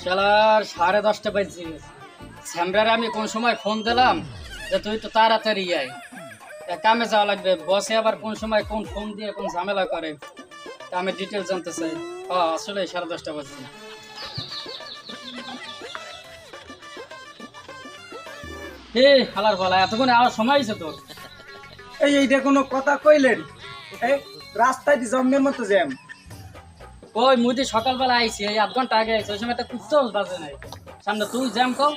শালার 10:30 বাজছে। স্যামরারে আমি কোন সময় ফোন দিলাম যে তুই তো তাড়াতাড়ি আয়, কামে যাওয়া লাগবে। বসে আবার কোন সময় কোন ফোন দিয়ে কোন ঝামেলা করে, তা আমি ডিটেল জানতে চাই। আসলে 10:30 বাজছে। হে হালার বলা, এতক্ষণ আমার সময় হয়েছে তোর? এইটা কোনো কথা কইলেন? রাস্তায় দি জম্মের মতো জ্যাম। ওই মুই সকালবেলা আইছি, এই 8 ঘন্টা আগে আইছি, ওই সময় তো কুত্তাও বাজে নাই সামনে। তুই জ্যাম কও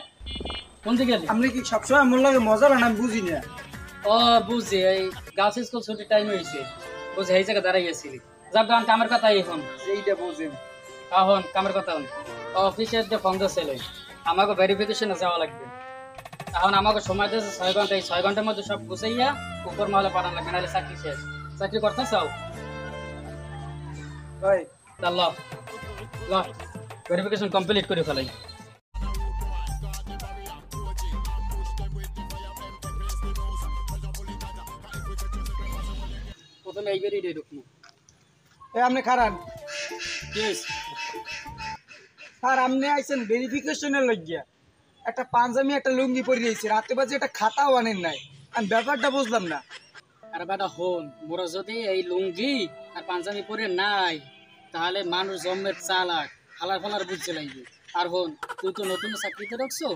কোন দিকে গেলি? আপনি কি সবসময় মন লাগে মজা না? আমি বুঝি না। ও বুঝছি, এই গার্লস স্কুল ছুটির টাইম হয়েছে, বুঝি এই জায়গায় দাঁড়াই গেছিলি। যাক গান কামের কথা এখন এইটা বুঝেন। এখন কামের কথা অফিসের যে ফোন দিয়েছিল আমাকে ভেরিফিকেশনে যাওয়া লাগবে। এখন আমাকে সময় দিয়েছে 6 ঘন্টা। এই 6 ঘন্টার মধ্যে সব গুছাইয়া উপর মহলে পাঠানো লাগবে, নাহলে চাকরি শেষ। চাকরি করতে চাও? ভাই ল ল ভেরিফিকেশন কমপ্লিট করে ফেলাই। প্রথমে এইবারই ঢুকবো। আপনি খারান প্লিজ। স্যার, আপনি আইছেন ভেরিফিকেশনের লাগিয়া। একটা পাঞ্জাবি একটা লুঙ্গি পরে দিয়েছি, রাতে বাজে একটা খাতাও আনেন নাই। আমি ব্যাপারটা বুঝলাম না। আর বেটা হন, মোরা যদি এই লুঙ্গি আর পাঞ্জাবি পরে নাই তাহলে মানুষ জন্মের চালাক হালার ফালার বুঝতে লাগবে। আর হন, তুই তো নতুন চাকরিতে ঢুকছো,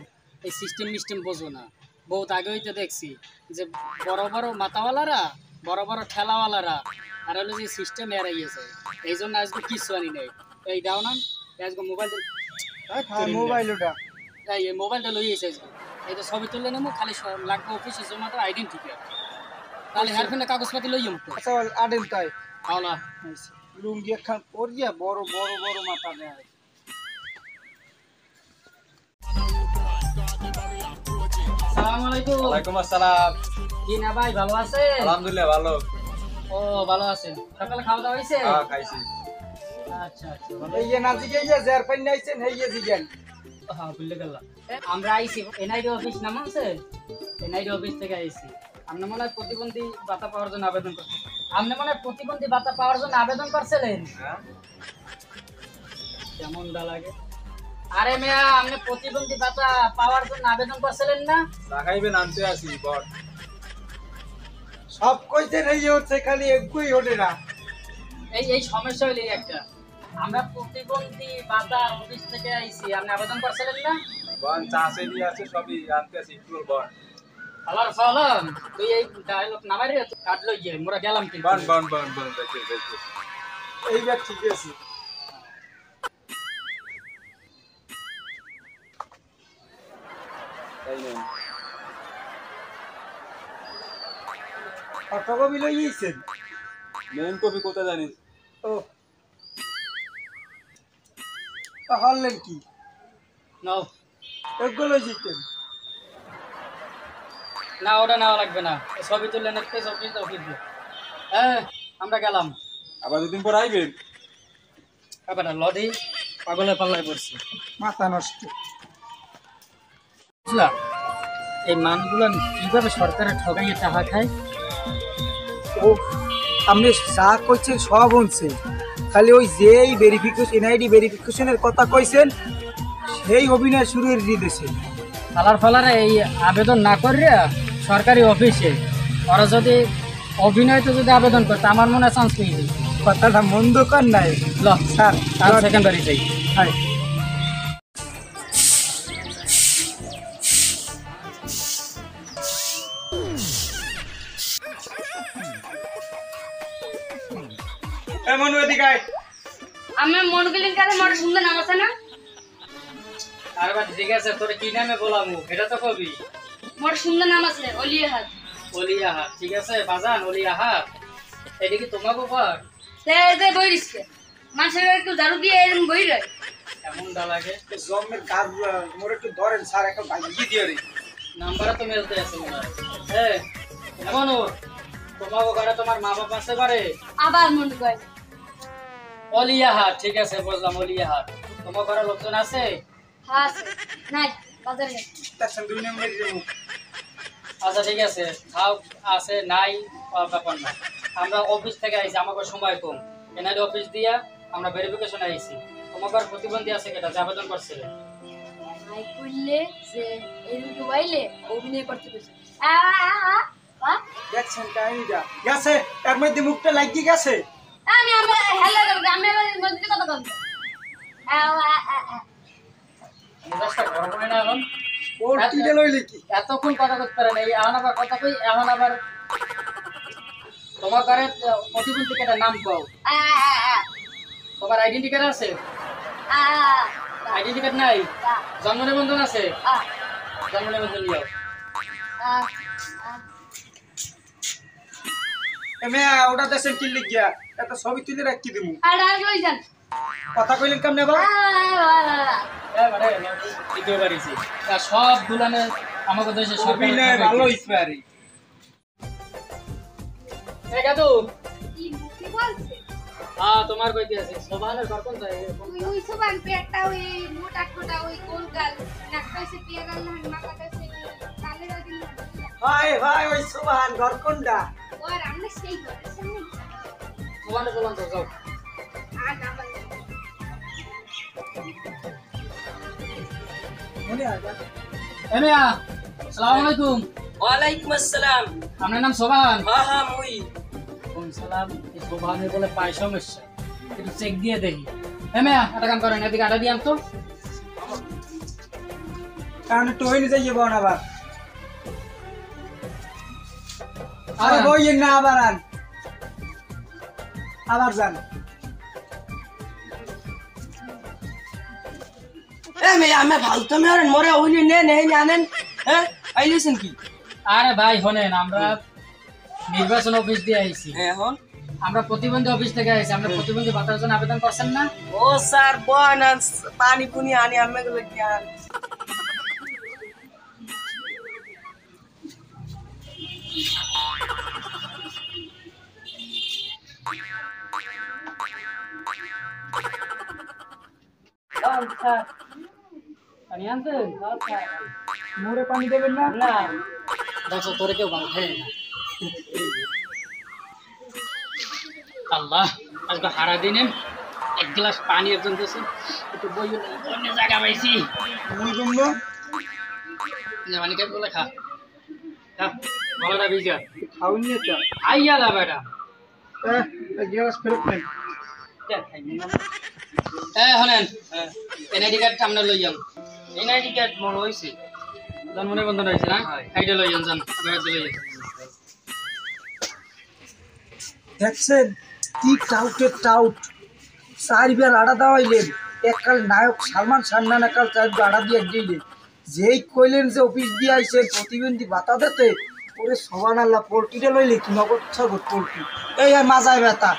এই সিস্টেম মিস্টেম বোঝো না। বহুত আগে হইতে দেখছি যে বড় বড় মাথাওয়ালারা, বড় বড় ঠেলাওয়ালারা আর হলো যে সিস্টেম এড়াইয়েছে। এই জন্য আজকে কিছু আনি নাই। এই দাও না, আজকে মোবাইলটা মোবাইল ওটা এই মোবাইলটা লই এসে আজকে। এই তো ছবি তুললে নেবো, খালি লাগবে অফিসে জমা তো আইডেন্টিটি। তাহলে হেয়ারফোনের কাগজপাতি লই যাবো। আচ্ছা আডেন তাই হাওলা লুঙ্গি একখান পরিয়া বড় বড় বড় মাথা নেয়। আসসালামু আলাইকুম। ওয়ালাইকুম আসসালাম। কি না ভাই, ভালো আছেন? আলহামদুলিল্লাহ ভালো। ও ভালো আছেন। সকালে খাওয়া দাওয়া হয়েছে? হ্যাঁ খাইছি। আচ্ছা আচ্ছা। এই যে নাজি গিয়ে জের পাইন আইছেন, এই যে জিগান। হ্যাঁ বুঝলে গেলাম। আমরা আইছি এনআইডি অফিস, নাম আছে এনআইডি অফিস থেকে আইছি। আপনি মনে হয় প্রতিবন্ধী ভাতা পাওয়ার জন্য আবেদন করছেন। আপনি মনে হয় প্রতিবন্ধী ভাতা পাওয়ার জন্য আবেদন করছিলেন? হ্যাঁ কেমন দা লাগে? আরে মিয়া, আপনি প্রতিবন্ধী ভাতা পাওয়ার জন্য আবেদন করছিলেন না? দেখাইবেন আনতে আসি বট। সব কইতে নেই হচ্ছে, খালি একই ওঠে না। এই সমস্যা হইলে একটা, আমরা প্রতিবন্ধী ভাতা অফিস থেকে আইছি, আপনি আবেদন করছিলেন না? বন চাষে দিয়ে আছে সবই আনতে আসি একটু বট। আলার ফলন তুই এই ডায়লগ নামাই রে, কাট লই গিয়ে মোরা গেলাম কিন্তু। বন বন বন বন দেখে দেখে। এইবার ঠিক আছে। তাই না? ফটোকপি লই গিয়েছেন? মেন কপি কোথায় জানিস? ও হলেন কি নাও। এগুলো জিতেন? না ওটা নেওয়া লাগবে না, ছবি তুললেন একটা ছবি তো অফিস দিয়ে। হ্যাঁ আমরা গেলাম। আবার দুদিন পর আইবেন। ব্যাপারটা লদি পাগলের পাল্লায় পড়ছি। মাথা নষ্ট। বুঝলা, এই মানগুলো কিভাবে সরকারের ঠগাইয়ে টাকা খায়। ও আপনি যা কইছেন সব হচ্ছে, খালি ওই যেই ভেরিফিকেশন এনআইডি ভেরিফিকেশনের কথা কইছেন সেই অভিনয় শুরু করে দিয়েছেন। ফালার ফালারা এই আবেদন না করিয়া সরকারি অফিসে ওরা যদি অভিনয়তে যদি আবেদন করতে, আমার মনে হয় চান্স পেয়ে যাই। কথাটা মন্দ কর নাই। ল স্যার তার সেকেন্ডারি যাই। হাই এমন ওদিকে আমার মন গেলেন কাছে মোর সুন্দর নাম আছে না? আর বাদ ঠিক আছে, তোর কি নামে বলামু এটা তো কবি। মোর সুন্দর নাম আছে অলিয়াহাত। অলিয়াহাত, ঠিক আছে বাজান অলিয়াহাত। এটা কি তোমাকে উপর? তে বই দিছে মানুষের একটু দারু দিয়ে এরকম বই রয়। কেমন দা লাগে? জমের কাজ মোর একটু ধরেন স্যার, একটা ভাগিয়ে দিয়ে রে। নাম্বারে তো মেলতে আছে মনে হয়। হ্যাঁ এমন ওর তোমাকে ঘরে তোমার মা বাবা আছে পারে? আবার মন কয় অলিয়াহাত, ঠিক আছে বুঝলাম অলিয়াহাত। তোমার ঘরে লোকজন আছে? হাস নাই বাজারে তার দুই নম্বর দেবো। আচ্ছা ঠিক আছে, খাও আছে নাই ব্যাপার না। আমরা অফিস থেকে আইছি, আমাকে সময় কম। এনআইডি অফিস দিয়া আমরা ভেরিফিকেশন আইছি। তোমার প্রতিবন্ধী আছে কেটা যে আবেদন করছিলে? ভাই করলে যে এই মোবাইলে অভিনয় করতে কইছে দেখছেন কাহিনীটা গেছে তার মধ্যে মুখটা লাগিয়ে গেছে। আমি হেলা করব আমি মধ্যে কথা বলবো মেজাজটা গরম হয় না এখন? ওর টিরে লইলে কি এতক্ষণ কথা করতে পারে না, এখন আবার কথা কই, এখন আবার তোমার ঘরে প্রতিবন্ধী কেটা নাম কও। তোমার আইডেন্টি কার্ড আছে? আইডেন্টি কার্ড নাই? জন্ম নিবন্ধন আছে? জন্ম নিবন্ধন নিও। এমে ওটা দেশের কি লিখিয়া একটা ছবি তুলে রাখি দিমু। আর লই যান কথা কইলেন কেমনে বা দ্বিতীয় বাড়িছি সব দুলানে আমাকে দেশে অভিনয় ভালো ইসপারি। এই গাদু কি মুখে বলছে তোমার কইতে আছে সোভানের ঘর কোন যায়? ওই সবান পেটটা ওই মোটা ছোটা ওই গোল গাল নাকটা সে পিয়াগাল না মাথাটা সে কালে দিন ভাই ভাই ওই সুবহান ঘর কোনটা? ওর আমরা সেই করে সামনে সোভানে বললাম তো যাও। আর নাম্বার মনে আছে এমিয়া আসসালামু আলাইকুম। ওয়ালাইকুম আসসালাম। আপনার নাম সোভান? হ্যাঁ হ্যাঁ মুই কোন সালাম এই সোভানের বলে পায় সমস্যা, একটু চেক দিয়ে দেখি। এমিয়া একটা কাম করেন, এদিকে আটা দিয়াম তো। কারণ টইনি যাইয়ে বান আবার আরে বইয়েন না আবার আন আবার যান। এ মে আমি ফালতু মেরে মরে ওইনি নে নে জানেন হ্যাঁ আইলিছেন কি আরে ভাই শোনেন, আমরা নির্বাচন অফিস দিয়ে আইছি, হ্যাঁ এখন আমরা প্রতিবন্ধী অফিস থেকে আইছি। আমরা প্রতিবন্ধী ভাতার জন্য আবেদন করছেন না? ও স্যার বনান পানি পুনি আনি আমি গুলো কি আর পানি আনছেন? মোরে পানি দেবেন না? না দেখো তোরে কেউ ভালো খায় না। আল্লাহ আজকে সারা দিনে এক গ্লাস পানি একজন দিয়েছে, একটু বই অন্য জায়গা পাইছি। মুই গমলো পানি কে বলে খা খা ভালোটা বিজা খাওনি এটা আইয়া লা বেটা। এক গ্লাস ফেরত নেন। হনেন এনআইডি কার্ড আমরা লই যাম। এনআইডি কার্ড মোর হইছে জন্ম নিবন্ধন হয়েছে না? এইটা লই যান, যান বেড়াতে লই যান। দেখছেন কি টাউটের টাউট চারবার আড়া দেওয়াইলেন। এককাল নায়ক সালমান খান না একাল চারবার আড়া দিয়ে দিলেন। যেই কইলেন যে অফিস দিয়ে আইসেন প্রতিবন্ধী ভাতা দিতে, ওরে সবান আল্লাহ পোল্ট্রিটা লইলে কি নগদ ছগদ পোল্ট্রি। এই আর মাজায় ব্যথা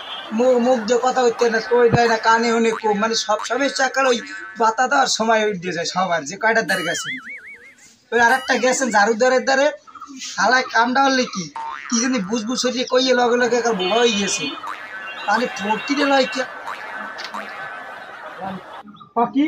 মুখ দিয়ে কথা হইতে না, কই দেয় না, কানে হনে কম, মানে সব সমস্যা কাল ওই ভাতা দেওয়ার সময় ওই দিয়ে যায় সবার। যে কয়টার দ্বারে গেছেন ওই আর একটা গেছেন ঝাড়ুদারের দ্বারে হালায় কামটা হলে কি কি জানি বুঝবুঝ সরিয়ে কইয়ে লগে লগে একার বোবা হয়ে গেছে। তাহলে পোল্ট্রিটা লয় কে পাখি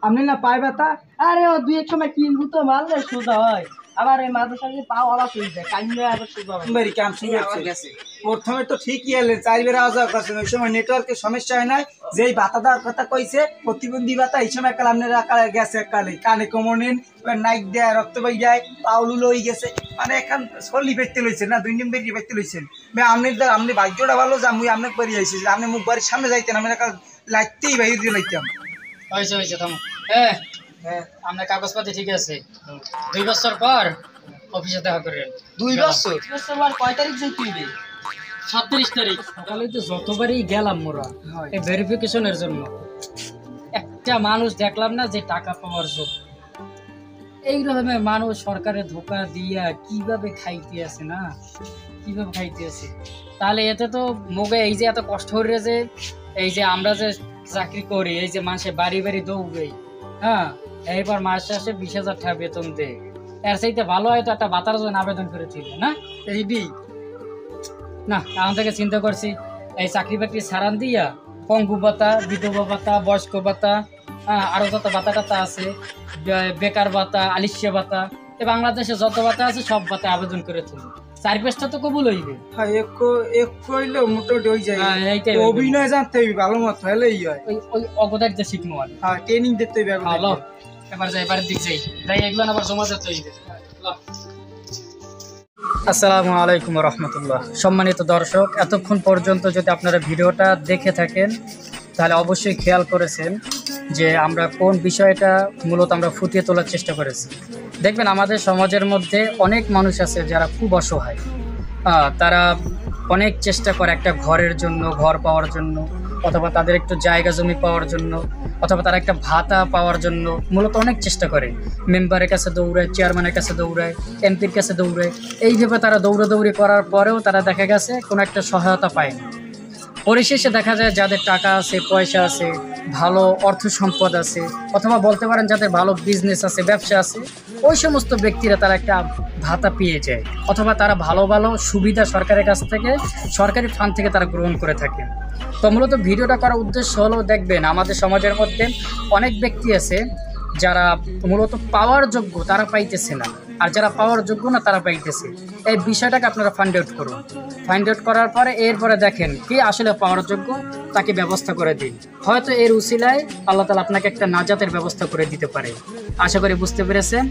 আপনি না পায় ব্যথা? আরে ও দুই এক সময় কিনবু তো মারলে সোজা হয়, আবার এই মাথার সঙ্গে পাও আবার চলে যায় কাইলে আবার সোজা হয়। মেরি কাম শুরু হচ্ছে। প্রথমে তো ঠিকই এলেন, চারবার আওয়াজ করছেন, ওই সময় নেটওয়ার্কের সমস্যা হয় নাই। যেই ভাতা দেওয়ার কথা কইছে প্রতিবন্ধী ভাতা, এই সময় কাল আপনারা গেছে কালে কানে কমনেন নাইক দেয় রক্ত বই যায় পাউলু লই গেছে, মানে এখন সল্লি বেরতে লইছেন না 2 নম্বর বেরতে লইছেন। আপনি ভাগ্যটা ভালো যে আমি আপনাকে বাড়ি আইছি, যে আপনি মুখ বাড়ির সামনে যাইতেন আমি কাল লাগতেই বাইরে দিয়ে লাইতাম। হয়েছে হয়েছে থামো। হ্যাঁ আপনার কাগজপাতি ঠিক আছে, 2 বছর পর অফিসে দেখা করেন। 2 বছর আর কয় তারিখ যাই তুইবে? 37 তারিখ সকালে তো যতবারই গেলাম মোরা এই ভেরিফিকেশনের জন্য, একটা মানুষ দেখলাম না যে টাকা পাওয়ার যোগ্য। এই রকমের মানুষ সরকারের ধোকা দিয়া কিভাবে খাইতে আছে না, কিভাবে খাইতে আছে। তাহলে এতে তো মুখে এই যে এত কষ্ট হয়ে যে এই যে আমরা যে চাকরি করি, এই যে মানুষের বাড়ি বাড়ি দৌড়ে, হ্যাঁ এইবার মাস শেষে 20,000 টাকা বেতন দেয়, এর চাইতে ভালো হয়তো একটা ভাতার জন্য আবেদন করেছিল না। এইডি না এখন থেকে চিন্তা করছি এই চাকরি বাকরি ছাড়ান দিয়া পঙ্গু ভাতা, বিধবা ভাতা, বয়স্ক ভাতা, আরো যত ভাতা টাতা আছে, বেকার ভাতা, আলিস্য ভাতা, বাংলাদেশে যত ভাতা আছে সব ভাতা আবেদন করে তুলি। 4 পেজটা তো কবুল হইবে। হ্যাঁ এক কইলে মোটামুটি হয়ে যায়। হ্যাঁ, এইটাই হইবে। অভিনয় জানতে হইবে ভালো মতো, হলেই হয়। ওই অগদার যে শিখমু আর। হ্যাঁ, ট্রেনিং দিতে হইবে আগে। হ্যালো, এবার যাই, এবার দিক যাই, তাই এগুলো আবার জমা দিতে হইবে। আসসালামু আলাইকুম রহমতুল্লাহ। সম্মানিত দর্শক, এতক্ষণ পর্যন্ত যদি আপনারা ভিডিওটা দেখে থাকেন তাহলে অবশ্যই খেয়াল করেছেন যে আমরা কোন বিষয়টা মূলত আমরা ফুটিয়ে তোলার চেষ্টা করেছি। দেখবেন আমাদের সমাজের মধ্যে অনেক মানুষ আছে যারা খুব অসহায়। তারা অনেক চেষ্টা করে একটা ঘরের জন্য, ঘর পাওয়ার জন্য, অথবা তাদের একটু জায়গা জমি পাওয়ার জন্য, অথবা তারা একটা ভাতা পাওয়ার জন্য মূলত অনেক চেষ্টা করে। মেম্বারের কাছে দৌড়ায়, চেয়ারম্যানের কাছে দৌড়ায়, এমপির কাছে দৌড়ায়। এইভাবে তারা দৌড়াদৌড়ি করার পরেও তারা দেখা গেছে কোনো একটা সহায়তা পায় না। পরিশেষে দেখা যায় যাদের টাকা আছে, পয়সা আছে, ভালো অর্থ সম্পদ আছে, অথবা বলতে পারেন যাদের ভালো বিজনেস আছে, ব্যবসা আছে, ওই সমস্ত ব্যক্তিরা তারা একটা ভাতা পেয়ে যায়, অথবা তারা ভালো ভালো সুবিধা সরকারের কাছ থেকে, সরকারি ফান্ড থেকে তারা গ্রহণ করে থাকে। তো মূলত ভিডিওটা করার উদ্দেশ্য হলো, দেখবেন আমাদের সমাজের মধ্যে অনেক ব্যক্তি আছে যারা মূলত পাওয়ার যোগ্য তারা পাইতেছে না, আর যারা পাওয়ার যোগ্য না তারা পাইতেছে। এই বিষয়টাকে আপনারা ফাইন্ড আউট করুন। ফাইন্ড আউট করার পরে এরপরে দেখেন কে আসলে পাওয়ার যোগ্য, তাকে ব্যবস্থা করে দিন। হয়তো এর উসিলায় আল্লাহ তাআলা আপনাকে একটা নাজাতের ব্যবস্থা করে দিতে পারে। আশা করি বুঝতে পেরেছেন।